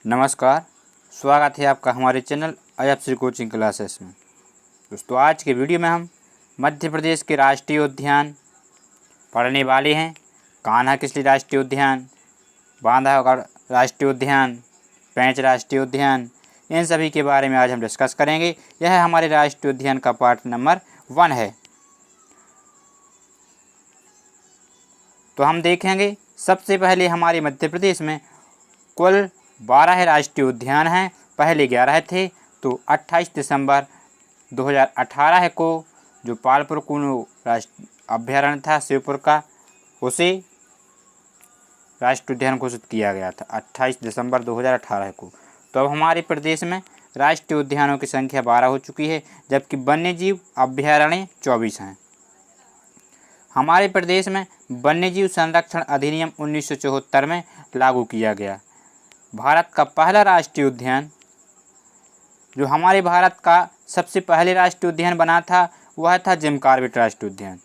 नमस्कार, स्वागत है आपका हमारे चैनल अजब श्री कोचिंग क्लासेस में। दोस्तों, आज के वीडियो में हम मध्य प्रदेश के राष्ट्रीय उद्यान पढ़ने वाले हैं। कान्हा किसली राष्ट्रीय उद्यान, बांधवगढ़ राष्ट्रीय उद्यान, पेंच राष्ट्रीय उद्यान, इन सभी के बारे में आज हम डिस्कस करेंगे। यह हमारे राष्ट्रीय उद्यान का पार्ट नंबर 1 है। तो हम देखेंगे सबसे पहले हमारे मध्य प्रदेश में कुल 12 राष्ट्रीय उद्यान हैं। पहले 11 थे, तो 28 दिसंबर 2018 को जो पालपुर कूनो राष्ट्रीय अभ्यारण्य था शिवपुर का, उसे राष्ट्रीय उद्यान घोषित किया गया था 28 दिसंबर 2018 को। तो अब हमारे प्रदेश में राष्ट्रीय उद्यानों की संख्या 12 हो चुकी है, जबकि वन्यजीव अभ्यारण्य 24 हैं। हमारे प्रदेश में वन्यजीव संरक्षण अधिनियम 1974 में लागू किया गया। भारत का पहला राष्ट्रीय उद्यान, जो हमारे भारत का सबसे पहले राष्ट्रीय उद्यान बना था, वह था जिम कॉर्बेट राष्ट्रीय उद्यान,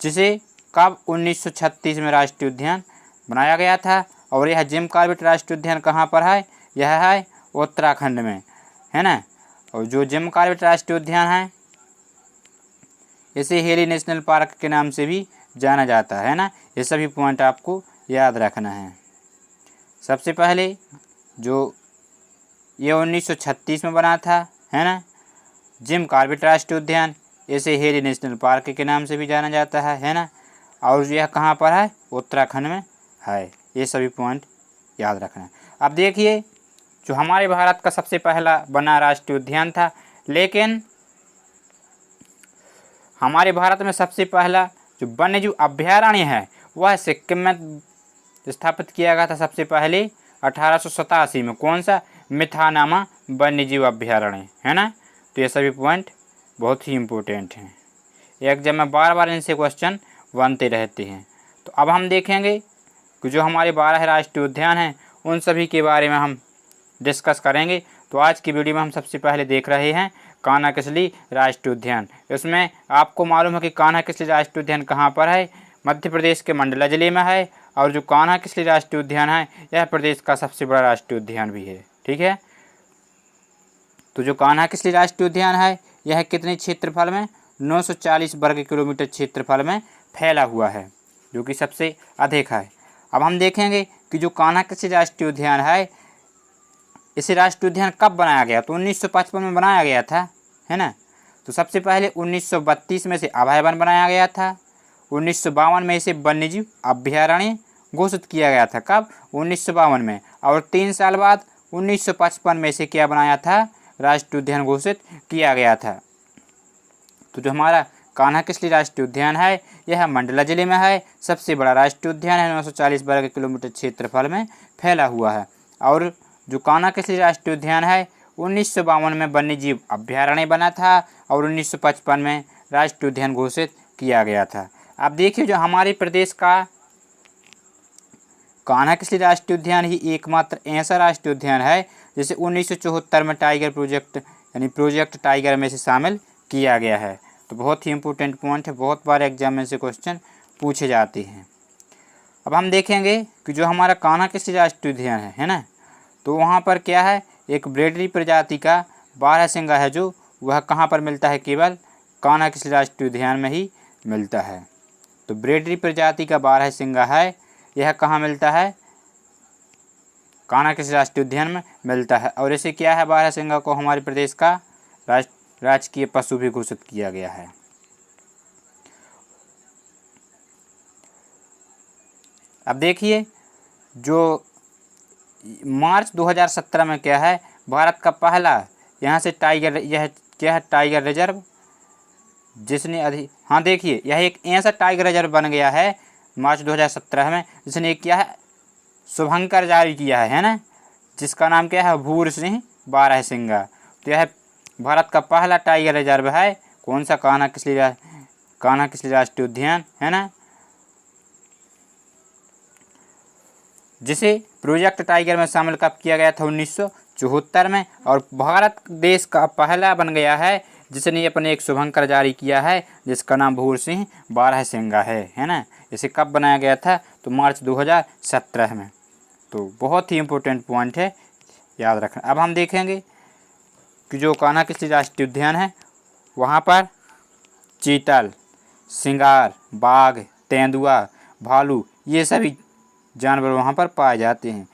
जिसे कब 1936 में राष्ट्रीय उद्यान बनाया गया था। और यह जिम कॉर्बेट राष्ट्रीय उद्यान कहाँ पर है? यह है उत्तराखंड में, है ना। और जो जिम कॉर्बेट राष्ट्रीय उद्यान है, इसे हेली नेशनल पार्क के नाम से भी जाना जाता है ना। ये सभी पॉइंट आपको याद रखना है। सबसे पहले जो ये 1936 में बना था, है ना, जिम कॉर्बेट राष्ट्रीय उद्यान, इसे हेली नेशनल पार्क के नाम से भी जाना जाता है ना। और यह कहाँ पर है? उत्तराखंड में है। ये सभी पॉइंट याद रखना है। अब देखिए, जो हमारे भारत का सबसे पहला बना राष्ट्रीय उद्यान था, लेकिन हमारे भारत में सबसे पहला जो वन्यजीव अभ्यारण्य है, वह सिक्किम में स्थापित किया गया था सबसे पहले 1887 में। कौन सा? मिथानामा वन्यजीव अभ्यारण्य, है ना। तो ये सभी पॉइंट बहुत ही इम्पोर्टेंट हैं, एग्जाम में बार बार इनसे क्वेश्चन बनते रहते हैं। तो अब हम देखेंगे कि जो हमारे 12 राष्ट्रीय उद्यान हैं, उन सभी के बारे में हम डिस्कस करेंगे। तो आज की वीडियो में हम सबसे पहले देख रहे हैं कान्हा किसली राष्ट्रीय उद्यान। इसमें आपको मालूम है कि कान्हा किसली राष्ट्रीय उद्यान कहाँ पर है? मध्य प्रदेश के मंडला जिले में है। और जो कान्हा किसली राष्ट्रीय उद्यान है, यह प्रदेश का सबसे बड़ा राष्ट्रीय उद्यान भी है। ठीक है। तो जो कान्हा किसली राष्ट्रीय उद्यान है, यह कितने क्षेत्रफल में? 940 वर्ग किलोमीटर क्षेत्रफल में फैला हुआ है, जो कि सबसे अधिक है। अब हम देखेंगे कि जो कान्हा किसली राष्ट्रीय उद्यान है, इसे राष्ट्रीय उद्यान कब बनाया गया? तो 1955 में बनाया गया था, है ना। तो सबसे पहले 1932 में से अभय वन बनाया गया था। 1952 में इसे वन्यजीव अभ्यारण्य घोषित किया गया था। कब? 1952 में। और 3 साल बाद 1955 में इसे क्या बनाया था? राष्ट्रीय उद्यान घोषित किया गया था। तो जो हमारा कान्हा किसली राष्ट्रीय उद्यान है, यह मंडला जिले में है। सबसे बड़ा राष्ट्रीय उद्यान है, 940 वर्ग किलोमीटर क्षेत्रफल में फैला हुआ है। और जो कान्हा किसली राष्ट्रीय उद्यान है, 1952 में वन्यजीव अभ्यारण्य बना था और 1955 में राष्ट्रीय उद्यान घोषित किया गया था। अब देखिए, जो हमारे प्रदेश का कान्हा किसली राष्ट्रीय उद्यान ही एकमात्र ऐसा राष्ट्रीय उद्यान है जिसे 1974 में टाइगर प्रोजेक्ट यानी प्रोजेक्ट टाइगर में से शामिल किया गया है। तो बहुत ही इंपॉर्टेंट पॉइंट है, बहुत बार एग्जाम में से क्वेश्चन पूछे जाते हैं। अब हम देखेंगे कि जो हमारा कान्हा किसली राष्ट्रीय उद्यान है ना, तो वहाँ पर क्या है? एक ब्रेडरी प्रजाति का बारहसिंगा है, जो वह कहाँ पर मिलता है? केवल कान्हा किसली राष्ट्रीय उद्यान में ही मिलता है। तो ब्रेडरी प्रजाति का बारहसिंगा है, यह कहाँ मिलता है? कान्हा किसली राष्ट्रीय उद्यान में मिलता है। और इसे क्या है? बारहसिंगा को हमारे प्रदेश का राजकीय पशु भी घोषित किया गया है। अब देखिए, जो मार्च 2017 में क्या है? भारत का पहला यहाँ से टाइगर, यह क्या है? टाइगर रिजर्व, जिसने हाँ देखिए, यह एक ऐसा टाइगर रिजर्व बन गया है मार्च 2017 में, जिसने क्या है? शुभंकर जारी किया है ना, जिसका नाम क्या है? भूर सिंह बारहसिंगा। तो यह भारत का पहला टाइगर रिजर्व है। कौन सा? कान्हा किसली राष्ट्रीय उद्यान, है ना, जिसे प्रोजेक्ट टाइगर में शामिल कब किया गया था? 1974 में। और भारत देश का पहला बन गया है जिसने अपने एक शुभंकर जारी किया है, जिसका नाम भूर सिंह बारहसिंगा है ना। इसे कब बनाया गया था? तो मार्च 2017 में। तो बहुत ही इम्पोर्टेंट पॉइंट है, याद रखना। अब हम देखेंगे कि जो कान्हा किसली राष्ट्रीय उद्यान है वहाँ पर चीतल, सिंगार, बाघ, तेंदुआ, भालू ये सभी जानवर वहाँ पर पाए जाते हैं।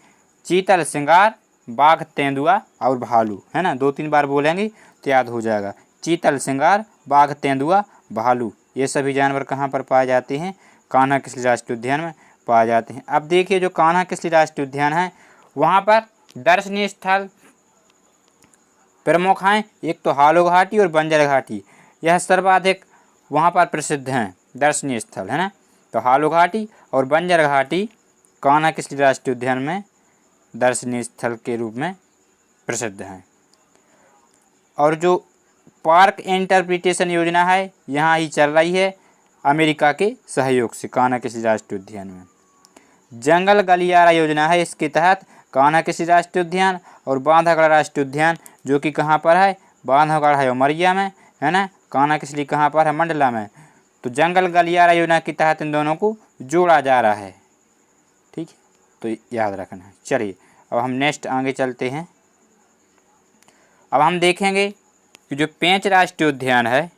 चीतल, सिंगार, बाघ, तेंदुआ और भालू, है ना, 2-3 बार बोलेंगे तो याद हो जाएगा। चीतल, सिंगार, बाघ, तेंदुआ, भालू ये सभी जानवर कहाँ पर पाए जाते हैं? कान्हा किसली राष्ट्रीय उद्यान में पाए जाते हैं। अब देखिए जो कान्हा किसली राष्ट्रीय उद्यान है वहाँ पर दर्शनीय स्थल प्रमुख हैं। एक तो हालो घाटी और बंजर घाटी, यह सर्वाधिक वहाँ पर प्रसिद्ध हैं दर्शनीय स्थल, है ना। तो हालो घाटी और बंजर घाटी कान्हा किसली राष्ट्रीय उद्यान में दर्शनीय स्थल के रूप में प्रसिद्ध हैं। और जो पार्क इंटरप्रिटेशन योजना है यहाँ ही चल रही है अमेरिका के सहयोग से कान्हा किसली राष्ट्रीय उद्यान में। जंगल गलियारा योजना है, इसके तहत कान्हा किसली राष्ट्रीय उद्यान और बांधवगढ़ राष्ट्रीय उद्यान जो कि कहाँ पर है, बांधवगढ़ है उमरिया में, है ना। कान्हा किसली कहाँ पर है, मंडला में। तो जंगल गलियारा योजना के तहत इन दोनों को जोड़ा जा रहा है, ठीक है, तो याद रखना है। चलिए अब हम नेक्स्ट आगे चलते हैं। अब हम देखेंगे कि जो पेंच राष्ट्रीय उद्यान है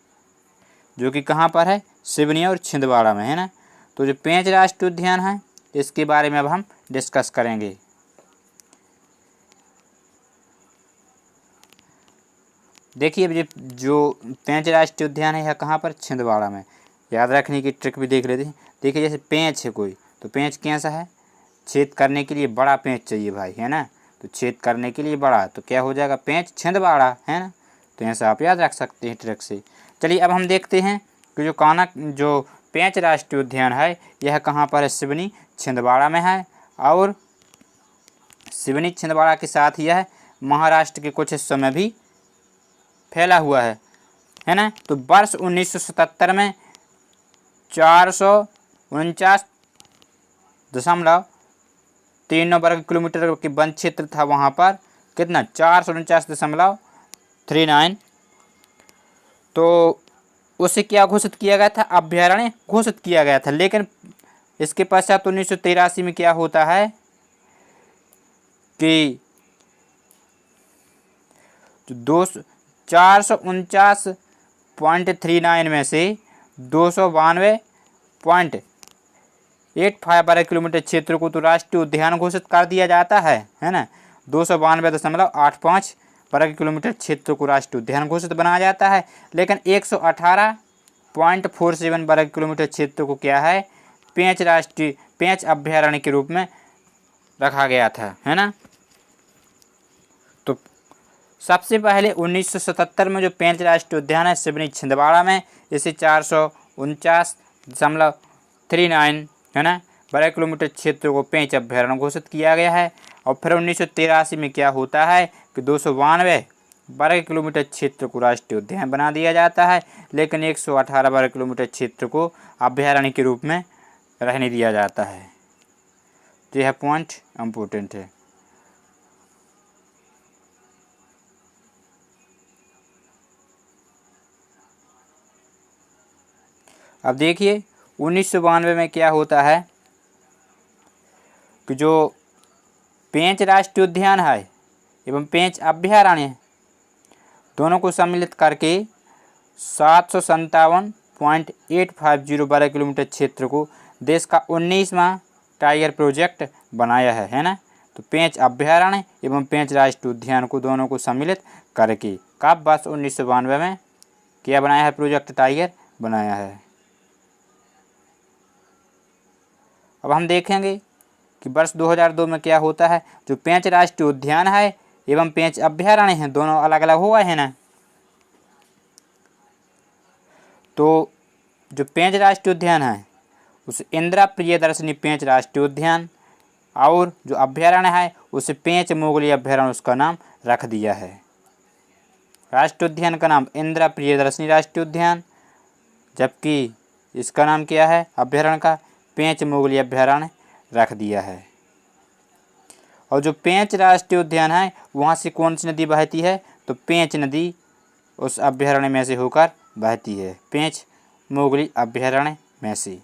जो कि कहाँ पर है, सिवनी और छिंदवाड़ा में, है ना। तो जो पेंच राष्ट्रीय उद्यान है इसके बारे में अब हम डिस्कस करेंगे। देखिए अब जो पेंच राष्ट्रीय उद्यान है यह कहाँ पर, छिंदवाड़ा में। याद रखने की ट्रिक भी देख लेते हैं। देखिए जैसे पेंच है कोई, तो पेंच कैसा है, छेद करने के लिए बड़ा पेंच चाहिए भाई, है ना। तो छेद करने के लिए बड़ा, तो क्या हो जाएगा, पेंच छिंदवाड़ा, है ना। तो ऐसा आप याद रख सकते हैं ट्रिक से। चलिए अब हम देखते हैं कि जो पेंच राष्ट्रीय उद्यान है यह कहाँ पर है, सिवनी छिंदवाड़ा में है। और सिवनी छिंदवाड़ा के साथ यह महाराष्ट्र के कुछ हिस्सों में भी फैला हुआ है ना। तो वर्ष 1977 में 449.39 वर्ग किलोमीटर के वन क्षेत्र था वहाँ पर, कितना, 449.39। तो उसे क्या घोषित किया गया था, अभ्यारण्य घोषित किया गया था। लेकिन इसके पश्चात 1983 में क्या होता है कि 449.39 में से 292.85 वर्ग किलोमीटर क्षेत्र को तो राष्ट्रीय उद्यान घोषित कर दिया जाता है ना। 292.85 वर्ग किलोमीटर क्षेत्र को राष्ट्रीय उद्यान घोषित बनाया जाता है। लेकिन 118.47 वर्ग किलोमीटर क्षेत्र को क्या है, पेंच अभ्यारण्य के रूप में रखा गया था, है ना। तो सबसे पहले 1977 में जो पेंच राष्ट्रीय उद्यान है सिवनी छिंदवाड़ा में, इसे 449.39, है ना, वर्ग किलोमीटर क्षेत्र को पेंच अभ्यारण्य घोषित किया गया है। और फिर 1983 में क्या होता है कि 292 वर्ग किलोमीटर क्षेत्र को राष्ट्रीय उद्यान बना दिया जाता है। लेकिन 118 वर्ग किलोमीटर क्षेत्र को अभ्यारण्य के रूप में रहने दिया जाता है। तो यह पॉइंट इम्पोर्टेंट है। अब देखिए 1992 में क्या होता है कि जो पेंच राष्ट्रीय उद्यान है एवं पेंच अभ्यारण्य दोनों को सम्मिलित करके 757.850 वर्ग किलोमीटर क्षेत्र को देश का 19वां टाइगर प्रोजेक्ट बनाया है ना। तो पेंच अभ्यारण्य एवं पेंच राष्ट्रीय उद्यान को दोनों को सम्मिलित करके कब, वर्ष 1992 में क्या बनाया है, प्रोजेक्ट टाइगर बनाया है। अब हम देखेंगे कि वर्ष 2002 में क्या होता है, जो पेंच राष्ट्रीय उद्यान है एवं पेंच अभ्यारण्य हैं दोनों अलग अलग हुआ है ना। तो जो पेंच राष्ट्रीय उद्यान है उसे इंदिरा प्रियदर्शनी पेंच राष्ट्रीय उद्यान, और जो अभ्यारण्य है उसे पेंच मोगली अभ्यारण्य उसका नाम रख दिया है। राष्ट्रीय उद्यान का नाम इंदिरा प्रियदर्शनी राष्ट्रीय उद्यान, जबकि इसका नाम क्या है, अभ्यारण्य का, पेंच मोगली अभ्यारण्य रख दिया है। और जो पेंच राष्ट्रीय उद्यान है वहाँ से कौन सी नदी बहती है, तो पेंच नदी उस अभ्यारण्य में से होकर बहती है, पेंच मोगली अभ्यारण्य में से।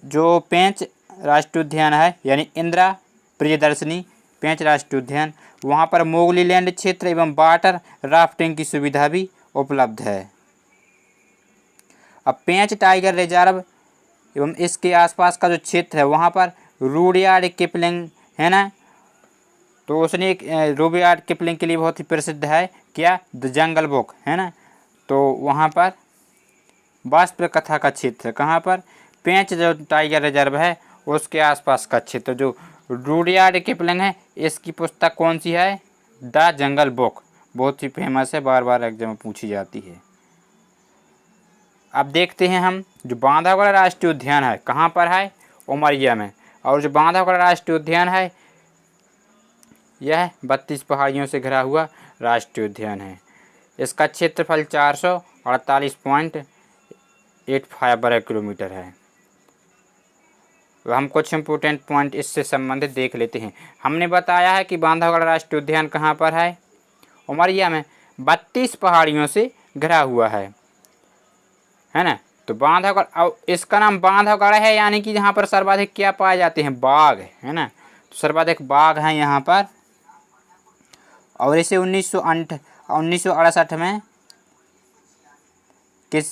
जो पेंच राष्ट्रीय उद्यान है यानी इंदिरा प्रियदर्शनी पेंच राष्ट्रीय उद्यान, वहाँ पर मोगली लैंड क्षेत्र एवं वाटर राफ्टिंग की सुविधा भी उपलब्ध है। अब पेंच टाइगर रिजर्व एवं इसके आसपास का जो क्षेत्र है वहाँ पर रुडयार्ड किपलिंग है ना, तो उसने एक रुडयार्ड किपलिंग के लिए बहुत ही प्रसिद्ध है क्या, द जंगल बुक है ना। तो वहाँ पर वास्तविक कथा का क्षेत्र, कहाँ पर, पेंच जो टाइगर रिजर्व है उसके आसपास का क्षेत्र, जो रुडयार्ड किपलिंग है इसकी पुस्तक कौन सी है, द जंगल बुक, बहुत ही फेमस है, बार बार एग्जाम में पूछी जाती है। अब देखते हैं हम जो बांधवगढ़ राष्ट्रीय उद्यान है कहाँ पर है, उमरिया में। और जो बांधवगढ़ राष्ट्रीय उद्यान है यह 32 पहाड़ियों से घिरा हुआ राष्ट्रीय उद्यान है। इसका क्षेत्रफल 448.85 वर्ग किलोमीटर है। हम कुछ इम्पोर्टेंट पॉइंट इससे संबंधित देख लेते हैं। हमने बताया है कि बांधवगढ़ राष्ट्रीय उद्यान कहाँ पर है, उमरिया में, 32 पहाड़ियों से घिरा हुआ है ना। तो बांधवगढ़, और इसका नाम बांधवगढ़ है यानी कि यहाँ पर सर्वाधिक क्या पाए जाते हैं, बाघ है ना, तो सर्वाधिक बाघ हैं यहाँ पर। और इसे 1968 में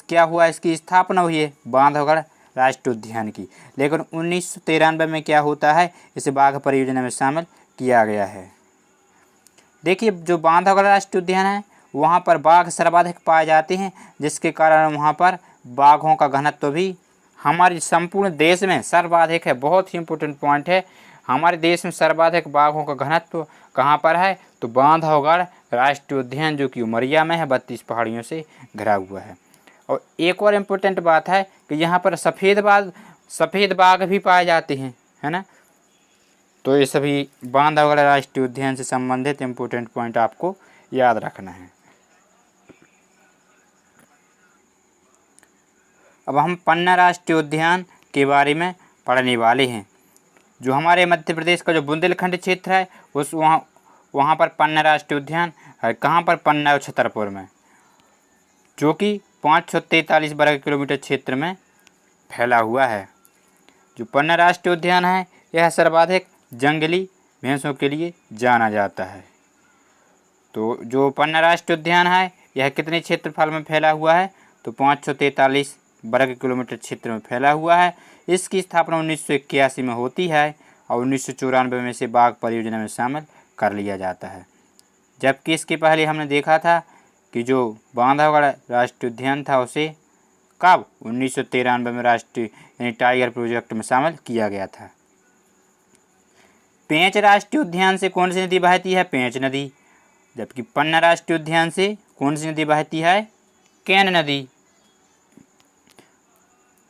क्या हुआ, इसकी स्थापना हुई है बांधवगढ़ राष्ट्रीय उद्यान की, लेकिन 1993 में क्या होता है, इसे बाघ परियोजना में शामिल किया गया है। देखिए जो बांधवगढ़ राष्ट्रीय उद्यान है वहाँ पर बाघ सर्वाधिक पाए जाते हैं, जिसके कारण वहाँ पर बाघों का घनत्व भी हमारे संपूर्ण देश में सर्वाधिक है। बहुत ही इम्पोर्टेंट पॉइंट है, हमारे देश में सर्वाधिक बाघों का घनत्व कहाँ पर है, तो बांधवगढ़ राष्ट्रीय उद्यान जो कि उमरिया में है, 32 पहाड़ियों से घिरा हुआ है। और एक और इम्पोर्टेंट बात है कि यहाँ पर सफ़ेद बाघ भी पाए जाते हैं है ना। तो ये सभी बांधवगढ़ राष्ट्रीय उद्यान से संबंधित इम्पोर्टेंट पॉइंट आपको याद रखना है। अब हम पन्ना राष्ट्रीय उद्यान के बारे में पढ़ने वाले हैं। जो हमारे मध्य प्रदेश का जो बुंदेलखंड क्षेत्र है उस वहाँ पर पन्ना राष्ट्रीय उद्यान है। कहाँ पर, पन्ना और छतरपुर में, जो कि 543 वर्ग किलोमीटर क्षेत्र में फैला हुआ है। जो पन्ना राष्ट्रीय उद्यान है यह सर्वाधिक जंगली भैंसों के लिए जाना जाता है। तो जो पन्ना राष्ट्रीय उद्यान है यह कितने क्षेत्रफल में फैला हुआ है, तो 543 वर्ग किलोमीटर क्षेत्र में फैला हुआ है। इसकी स्थापना 1981 में होती है और 1994 में से बाघ परियोजना में शामिल कर लिया जाता है। जबकि इसके पहले हमने देखा था कि जो बांधवगढ़ राष्ट्रीय उद्यान था उसे कब, 1993 में राष्ट्रीय यानी टाइगर प्रोजेक्ट में शामिल किया गया था। पेंच राष्ट्रीय उद्यान से कौन सी नदी बहती है, पेंच नदी। जबकि पन्ना राष्ट्रीय उद्यान से कौन सी नदी बहती है, केन नदी।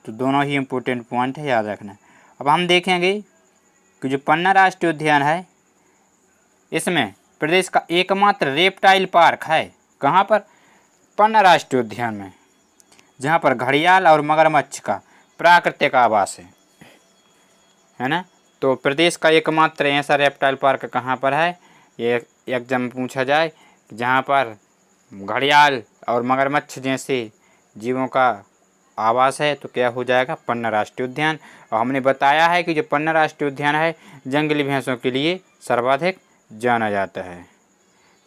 तो दोनों ही इम्पोर्टेंट पॉइंट है, याद रखना। अब हम देखेंगे कि जो पन्ना राष्ट्रीय उद्यान है इसमें प्रदेश का एकमात्र रेप्टाइल पार्क है। कहाँ पर, पन्ना राष्ट्रीय उद्यान में, जहाँ पर घड़ियाल और मगरमच्छ का प्राकृतिक आवास है ना। तो प्रदेश का एकमात्र ऐसा रेप्टाइल पार्क कहाँ पर है, ये एग्जाम में पूछा जाए, जहाँ पर घड़ियाल और मगरमच्छ जैसे जीवों का आवास है, तो क्या हो जाएगा, पन्ना राष्ट्रीय उद्यान। और हमने बताया है कि जो पन्ना राष्ट्रीय उद्यान है जंगली भैंसों के लिए सर्वाधिक जाना जाता है।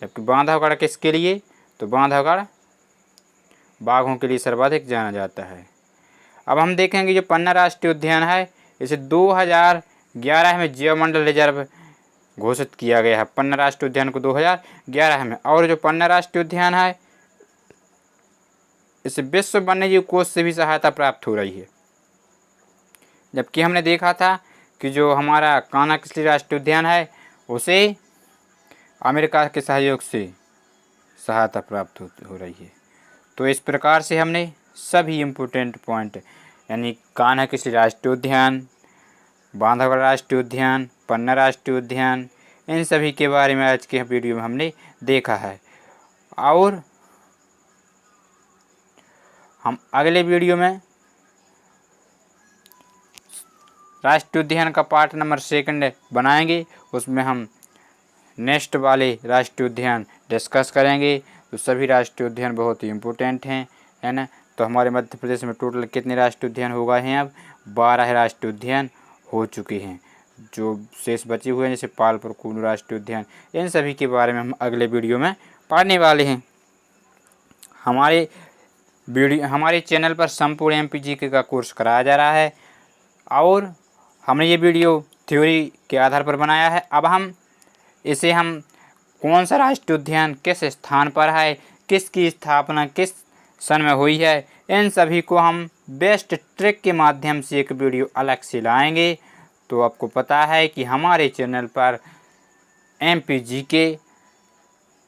जबकि बांधवगढ़ किसके लिए, तो बांधवगढ़ बाघों के लिए सर्वाधिक जाना जाता है। अब हम देखेंगे जो पन्ना राष्ट्रीय उद्यान है इसे 2011 में जीवमंडल रिजर्व घोषित किया गया है, पन्ना राष्ट्रीय उद्यान को 2011 में। और जो पन्ना राष्ट्रीय उद्यान है इसे विश्व वन्यजीव कोष से भी सहायता प्राप्त हो रही है। जबकि हमने देखा था कि जो हमारा कान्हा-किसली राष्ट्रीय उद्यान है उसे अमेरिका के सहयोग से सहायता प्राप्त हो रही है। तो इस प्रकार से हमने सभी इम्पोर्टेंट पॉइंट यानी कान्हा-किसली राष्ट्रीय उद्यान, बांधवगढ़ राष्ट्रीय उद्यान, पन्ना राष्ट्रीय उद्यान, इन सभी के बारे में आज के वीडियो में हमने देखा है। और हम अगले वीडियो में राष्ट्रीय उद्यान का पार्ट नंबर 2 बनाएंगे, उसमें हम नेक्स्ट वाले राष्ट्रीय उद्यान डिस्कस करेंगे। तो सभी राष्ट्रीय उद्यान बहुत ही इम्पोर्टेंट हैं, है ना। तो हमारे मध्य प्रदेश में टोटल कितने राष्ट्रीय उद्यान हो गए हैं, अब 12 राष्ट्रीय उद्यान हो चुके हैं। जो शेष बचे हुए हैं जैसे पालपुर कूनू राष्ट्रीय उद्यान, इन सभी के बारे में हम अगले वीडियो में पढ़ने वाले हैं। हमारे चैनल पर संपूर्ण MPGK का कोर्स कराया जा रहा है और हमने ये वीडियो थ्योरी के आधार पर बनाया है। अब हम कौन सा राष्ट्रीय उद्यान किस स्थान पर है, किसकी स्थापना किस सन में हुई है, इन सभी को हम बेस्ट ट्रिक के माध्यम से एक वीडियो अलग से लाएंगे। तो आपको पता है कि हमारे चैनल पर MPGK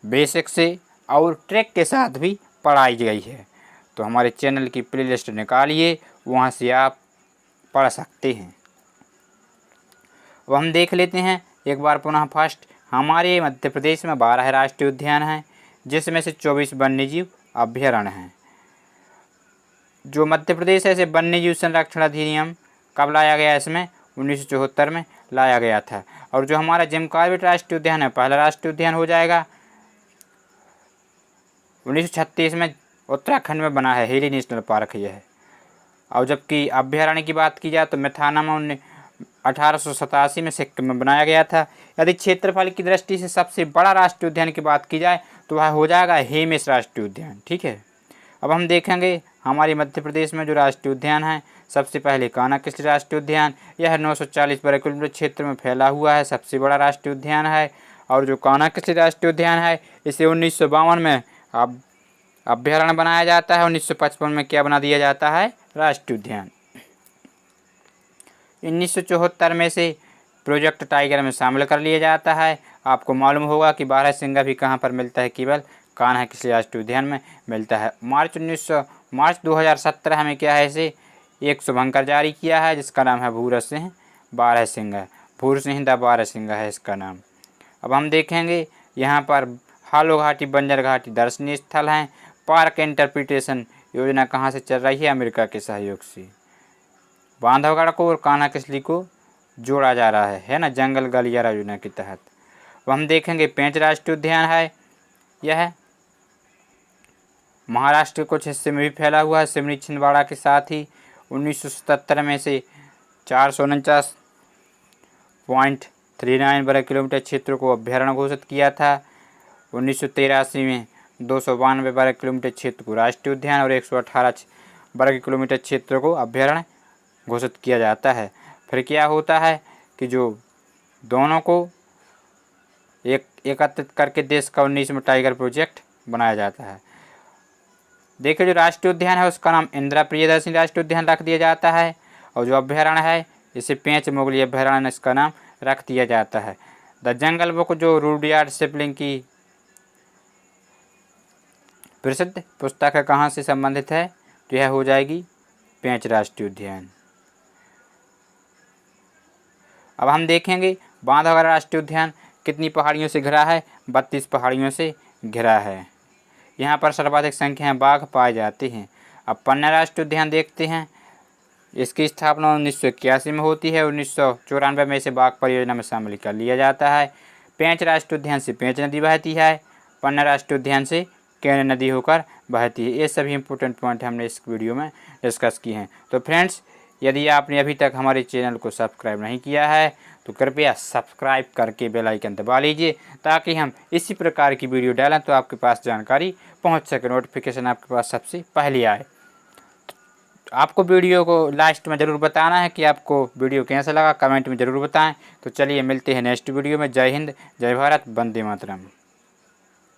बेसिक से और ट्रिक के साथ भी पढ़ाई गई है। तो हमारे चैनल की प्लेलिस्ट निकालिए, वहाँ से आप पढ़ सकते हैं। अब हम देख लेते हैं एक बार पुनः फर्स्ट। हमारे मध्य प्रदेश में 12 राष्ट्रीय उद्यान हैं, जिसमें से 24 वन्यजीव अभ्यारण्य हैं। जो मध्य प्रदेश है, इसे वन्यजीव संरक्षण अधिनियम कब लाया गया? इसमें 1974 में लाया गया था। और जो हमारा जिम कॉर्बेट राष्ट्रीय उद्यान है, पहला राष्ट्रीय उद्यान हो जाएगा, 1936 में उत्तराखंड में बना है, हिली नेशनल पार्क यह है। और जबकि अभ्यारण्य की बात की जाए तो मेथानामा 1887 में सिक्किम में बनाया गया था। यदि क्षेत्रफल की दृष्टि से सबसे बड़ा राष्ट्रीय उद्यान की बात की जाए तो वह हो जाएगा हेमिस राष्ट्रीय उद्यान। ठीक है, अब हम देखेंगे हमारे मध्य प्रदेश में जो राष्ट्रीय उद्यान है, सबसे पहले कान्हा-किसली राष्ट्रीय उद्यान। यह 940 वर्ग किलोमीटर क्षेत्र में फैला हुआ है, सबसे बड़ा राष्ट्रीय उद्यान है। और जो कान्हा-किसली राष्ट्रीय उद्यान है, इसे 1952 में अभ्यारण्य बनाया जाता है। 1955 में क्या बना दिया जाता है? राष्ट्रीय उद्यान। 1974 में से प्रोजेक्ट टाइगर में शामिल कर लिया जाता है। आपको मालूम होगा कि बारहसिंगा भी कहाँ पर मिलता है? केवल कान्हा-किसली राष्ट्रीय उद्यान में मिलता है। मार्च 2017 में क्या है, इसे एक शुभंकर जारी किया है जिसका नाम है भूरसिंह बारहसिंगा। भूरसिंह द बारहसिंगा है इसका नाम। अब हम देखेंगे यहाँ पर हालो घाटी, बंजर घाटी दर्शनीय स्थल हैं। पार्क इंटरप्रिटेशन योजना कहाँ से चल रही है? अमेरिका के सहयोग से। बांधवगढ़ को और कान्हा-किसली को जोड़ा जा रहा है ना, जंगल गलियारा योजना के तहत। अब हम देखेंगे पेंच राष्ट्रीय उद्यान है, यह महाराष्ट्र के कुछ हिस्से में भी फैला हुआ है, सिमरी छिंदवाड़ा के साथ ही। 1977 में से 449.39 वर्ग किलोमीटर क्षेत्र को अभ्यारण्य घोषित किया था। 1983 में 292 वर्ग किलोमीटर क्षेत्र को राष्ट्रीय उद्यान और 118 वर्ग किलोमीटर क्षेत्र को अभ्यारण्य घोषित किया जाता है। फिर क्या होता है कि जो दोनों को एकत्रित करके देश का 19वां टाइगर प्रोजेक्ट बनाया जाता है। देखिए, जो राष्ट्रीय उद्यान है उसका नाम इंदिरा प्रियदर्शनी राष्ट्रीय उद्यान रख दिया जाता है। और जो अभ्यारण्य है इसे पेंच मोगली अभ्यारण्य इसका नाम रख दिया जाता है। द जंगल बुक जो रुडयार्ड किपलिंग की प्रसिद्ध पुस्तक है, कहाँ से संबंधित है? तो यह हो जाएगी पेंच राष्ट्रीय उद्यान। अब हम देखेंगे बांधवगढ़ राष्ट्रीय उद्यान कितनी पहाड़ियों से घिरा है? 32 पहाड़ियों से घिरा है। यहाँ पर सर्वाधिक संख्या में बाघ पाए जाते हैं। अब पन्ना राष्ट्रीय उद्यान देखते हैं। इसकी स्थापना 1981 में होती है। 1994 में इसे बाघ परियोजना में शामिल कर लिया जाता है। पेंच राष्ट्रीय उद्यान से पेंच नदी बहती है, पन्ना राष्ट्रीय उद्यान से केन नदी होकर बहती है। ये सभी इंपॉर्टेंट पॉइंट हमने इस वीडियो में डिस्कस किए हैं। तो फ्रेंड्स, यदि आपने अभी तक हमारे चैनल को सब्सक्राइब नहीं किया है तो कृपया सब्सक्राइब करके बेल आइकन दबा लीजिए, ताकि हम इसी प्रकार की वीडियो डालें तो आपके पास जानकारी पहुंच सके, नोटिफिकेशन आपके पास सबसे पहले आए। आपको वीडियो को लास्ट में ज़रूर बताना है कि आपको वीडियो कैसा लगा, कमेंट में ज़रूर बताएं। तो चलिए मिलते हैं नेक्स्ट वीडियो में। जय हिंद, जय भारत, वंदे मातरम।